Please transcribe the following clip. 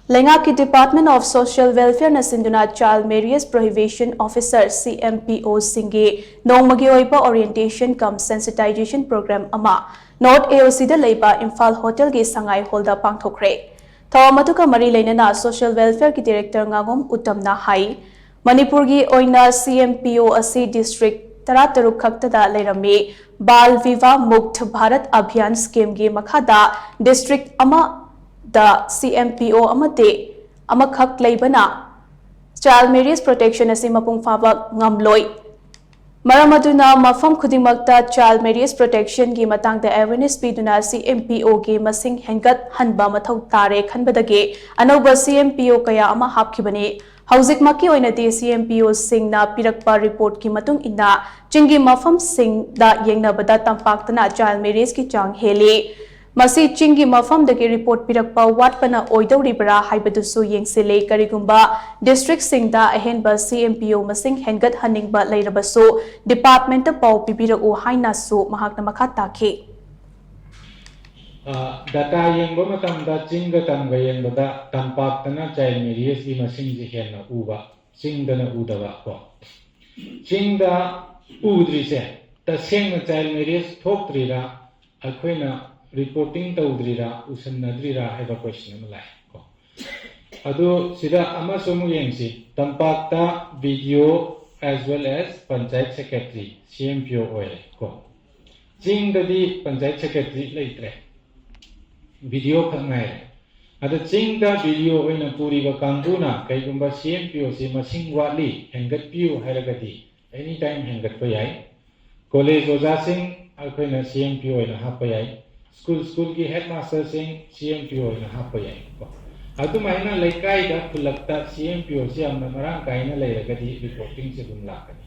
LEINGAK Department of Social Welfare na SHINDUNA Child Marriage Prohibition Officer Cmpo Shinggi Nongmagi Oiba Orientation Cum Sensitization Program ama North AOC da LEIBA IMPHAL Hotel gi SANGAI Hall da Pangthokkhre. Thawamatuka mari leinana Social Welfare ki Director ngagom utamna hai Manipur gi oina Cmpo asi District Tarataruk khaktada leirami Bal Viva Mukt Bharat Abhiyan Scheme gi makhada District ama the Cmpo amate amakhak leibana child marriage protection asi mapung faba ngamloi maramaduna mafam khudingmakta child marriage protection gi matangda awareness piduna Cmpo gi masing hengat hanba mathau tare khanbadage anoba Cmpo kaya ama hapkhibani hauzik maki oinati Cmpo singna pirakpa report ki matung inna chingi mafam sing da yengnabada tampaktana child marriage ki chang heli Masi chingi mafam dagi report pirakpa watpana oidoribra haibadusu yengsile karigumba district singda ahenba Cmpo masing hengat haningba leirabasu department pau pibirau haina su mahakna makha takhi data yengba matamda chinga tamga yengbada tampaktana child marriage gi masing ji henna uba chingdana udaba ko chingda udrise ta sengna child marriage thoktrira akhoina reporting taudrira usannadrira haiba question ama lai ko adu sida ama somu yengsi tampakta video as well as panchayat secretary Cmpo oil ko chingdadi panchayat secretary leitre video khangai adu chingda video oina puriba kanguna kaigumba Cmpo se masing wali hengat piu hairagadi anytime hengat pa yai college oja sing akhoina Cmpo oina hapa yai school ki headmaster sing Cmpo na hapayai ko adu mahina laikai da khulakta Cmpo se amna marang kaina leiragadi reporting se bumla kani